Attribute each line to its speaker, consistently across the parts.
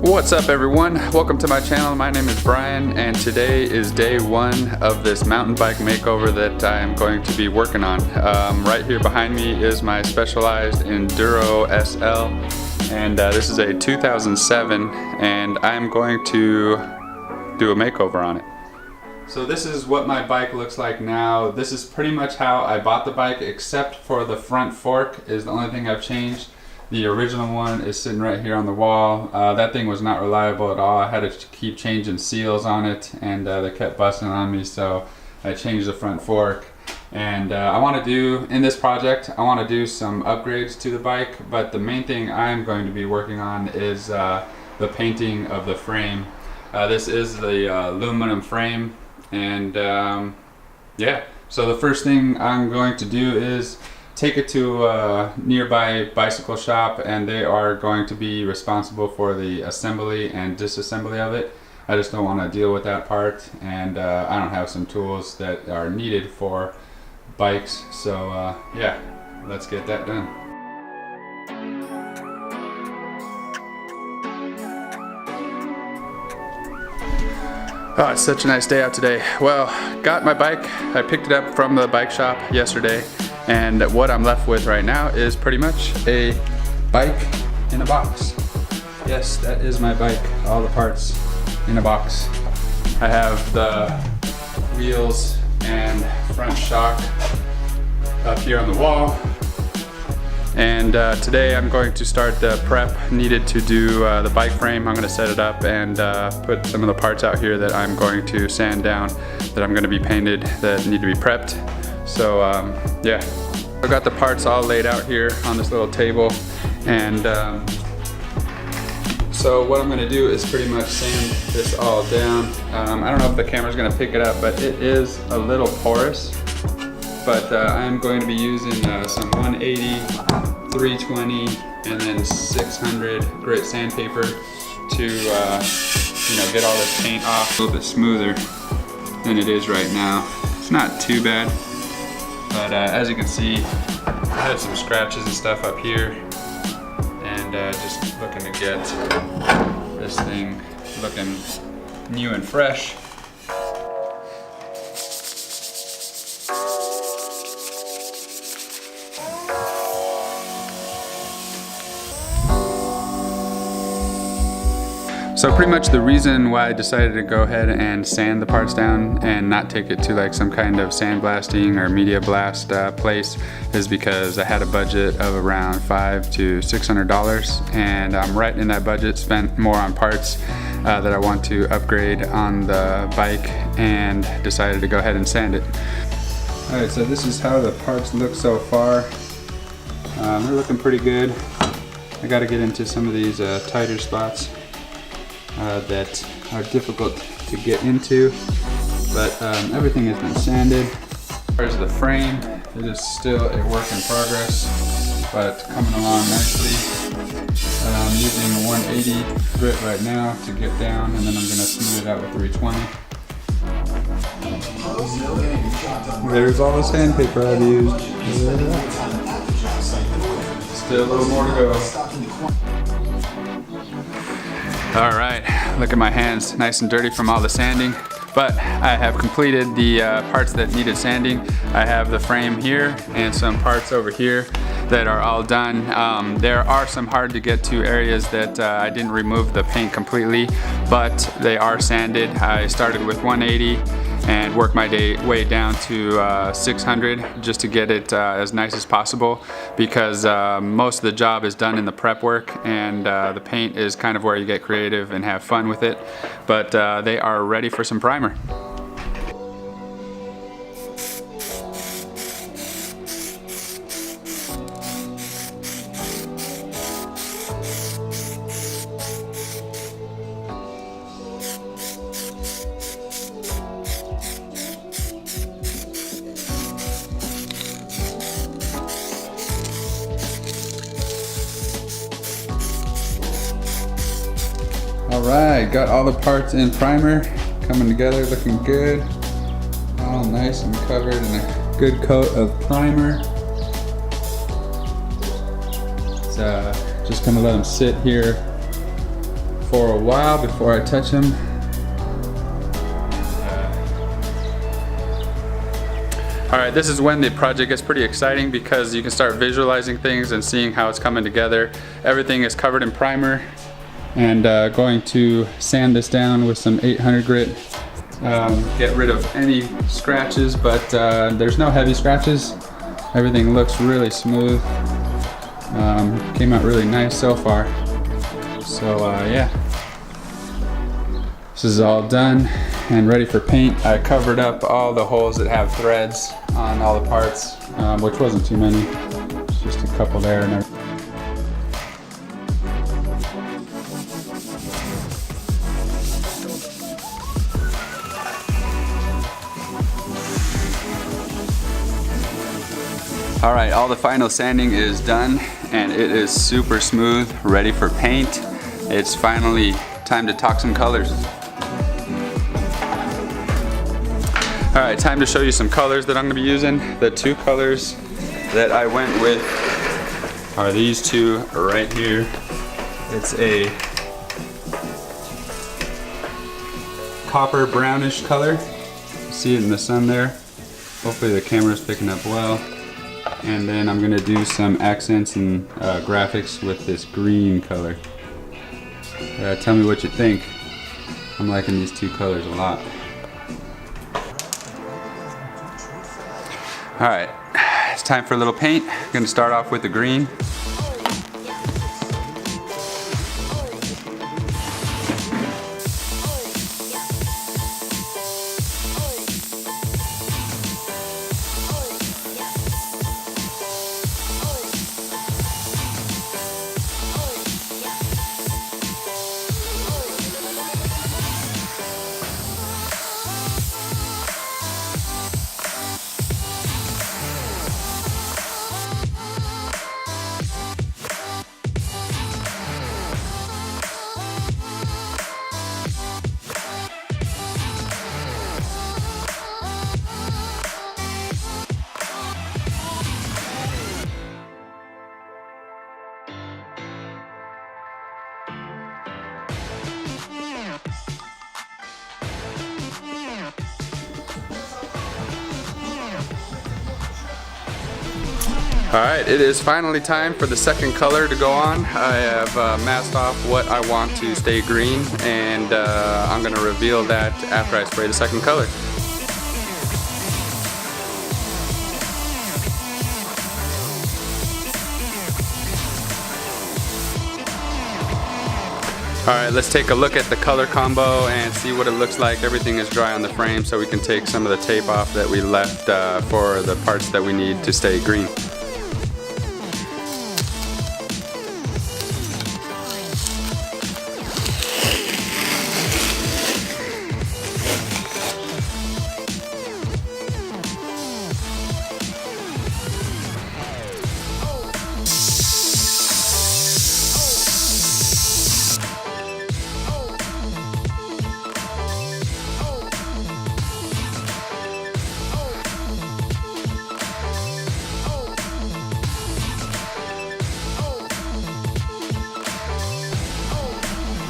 Speaker 1: What's up everyone? Welcome to my channel. My name is Brian and today is day one of this mountain bike makeover that I am going to be working on. Right here behind me is my Specialized Enduro SL and this is a 2007 and I'm going to do a makeover on it. So this is what my bike looks like now. This is pretty much how I bought the bike except for the front fork is the only thing I've changed. The original one is sitting right here on the wall. That thing was not reliable at all. I had to keep changing seals on it and they kept busting on me, so I changed the front fork. And I want to do, in this project, I want to do some upgrades to the bike, but the main thing I'm going to be working on is the painting of the frame. This is the aluminum frame and yeah, so the first thing I'm going to do is take it to a nearby bicycle shop and they are going to be responsible for the assembly and disassembly of it. I just don't want to deal with that part and I don't have some tools that are needed for bikes, so yeah, let's get that done. Oh, it's such a nice day out today. Well, got my bike. I picked it up from the bike shop yesterday. And what I'm left with right now is pretty much a bike in a box. Yes, that is my bike, all the parts in a box. I have the wheels and front shock up here on the wall. And today I'm going to start the prep needed to do the bike frame. I'm going to set it up and put some of the parts out here that I'm going to sand down, that I'm going to be painted, that need to be prepped. So yeah, I've got the parts all laid out here on this little table, and so what I'm going to do is pretty much sand this all down. I don't know if the camera's going to pick it up, but it is a little porous, but I'm going to be using some 180, 320, and then 600 grit sandpaper to you know, get all this paint off a little bit smoother than it is right now. It's not too bad. But as you can see, I had some scratches and stuff up here, and just looking to get this thing looking new and fresh. So pretty much the reason why I decided to go ahead and sand the parts down and not take it to like some kind of sandblasting or media blast place is because I had a budget of around $500 to $600 and I'm right in that budget, spent more on parts that I want to upgrade on the bike and decided to go ahead and sand it. Alright, so this is how the parts look so far. They're looking pretty good. I got to get into some of these tighter spots that are difficult to get into, but everything has been sanded. There's the frame. It is still a work in progress, but coming along nicely. I'm using 180 grit right now to get down, and then I'm going to smooth it out with 320. There's all the sandpaper I've used. Still a little more to go. All right, look at my hands, nice and dirty from all the sanding, but I have completed the parts that needed sanding. I have the frame here and some parts over here that are all done. There are some hard to get to areas that I didn't remove the paint completely, but they are sanded. I started with 180 and worked my way down to 600 just to get it as nice as possible, because most of the job is done in the prep work and the paint is kind of where you get creative and have fun with it, but they are ready for some primer. Alright, got all the parts in primer, coming together, looking good. All nice and covered in a good coat of primer. It's just gonna let them sit here for a while before I touch them. Alright, this is when the project gets pretty exciting because you can start visualizing things and seeing how it's coming together. Everything is covered in primer, and going to sand this down with some 800 grit. Get rid of any scratches, but there's no heavy scratches. Everything looks really smooth. Came out really nice so far. So yeah, this is all done and ready for paint. I covered up all the holes that have threads on all the parts, which wasn't too many, just a couple there and everything. All right, all the final sanding is done and it is super smooth, ready for paint. It's finally time to talk some colors. All right, time to show you some colors that I'm gonna be using. The two colors that I went with are these two right here. It's a copper brownish color. See it in the sun there. Hopefully the camera's picking up well. And then I'm gonna do some accents and graphics with this green color. Tell me what you think. I'm liking these two colors a lot. All right, it's time for a little paint. I'm gonna start off with the green. Alright, it is finally time for the second color to go on. I have masked off what I want to stay green, and I'm going to reveal that after I spray the second color. Alright, let's take a look at the color combo and see what it looks like. Everything is dry on the frame, so we can take some of the tape off that we left for the parts that we need to stay green.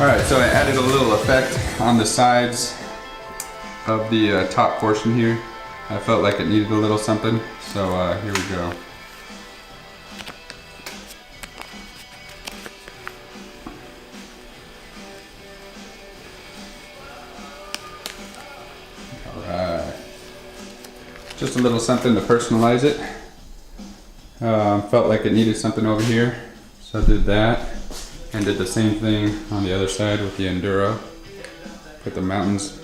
Speaker 1: Alright, so I added a little effect on the sides of the top portion here. I felt like it needed a little something, so here we go. Alright, just a little something to personalize it. Felt like it needed something over here, so I did that. And did the same thing on the other side with the Enduro. Put the mountains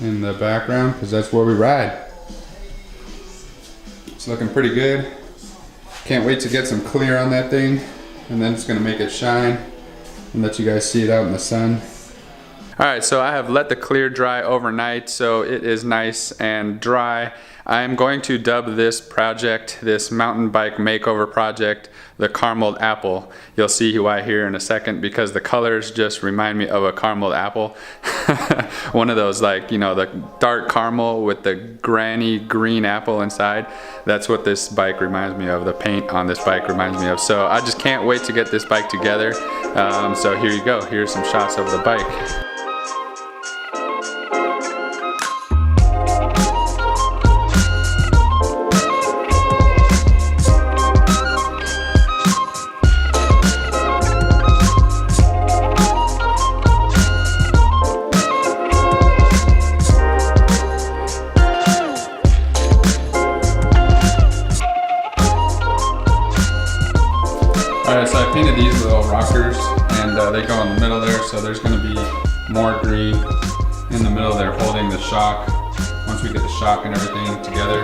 Speaker 1: in the background because that's where we ride. It's looking pretty good. Can't wait to get some clear on that thing, and then it's gonna make it shine and let you guys see it out in the sun. Alright, so I have let the clear dry overnight, so it is nice and dry. I'm going to dub this project, this mountain bike makeover project, the Caramel Apple. You'll see why here in a second, because the colors just remind me of a caramel apple. One of those, like, you know, the dark caramel with the granny green apple inside. That's what this bike reminds me of. The paint on this bike reminds me of. So I just can't wait to get this bike together. So here you go. Here's some shots of the bike. Alright, so I painted these little rockers, and they go in the middle there, so there's going to be more green in the middle there holding the shock once we get the shock and everything together.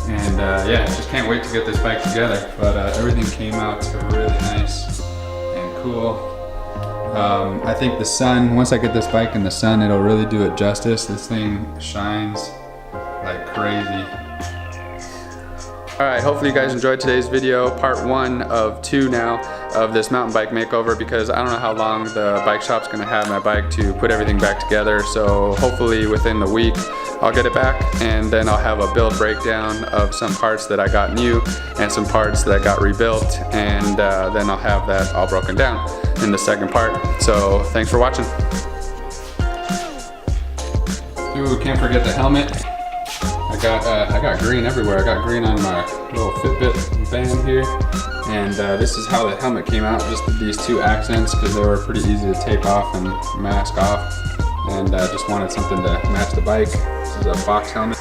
Speaker 1: And yeah, just can't wait to get this bike together, but everything came out really nice and cool. I think the sun, once I get this bike in the sun, it'll really do it justice. This thing shines like crazy. Alright, hopefully you guys enjoyed today's video, part 1 of 2 now of this mountain bike makeover, because I don't know how long the bike shop's going to have my bike to put everything back together. So hopefully within the week I'll get it back, and then I'll have a build breakdown of some parts that I got new and some parts that got rebuilt, and then I'll have that all broken down in the second part. So thanks for watching. Ooh, can't forget the helmet. I got green everywhere. I got green on my little Fitbit band here, and this is how the helmet came out. Just these 2 accents, because they were pretty easy to tape off and mask off, and just wanted something to match the bike. This is a box helmet.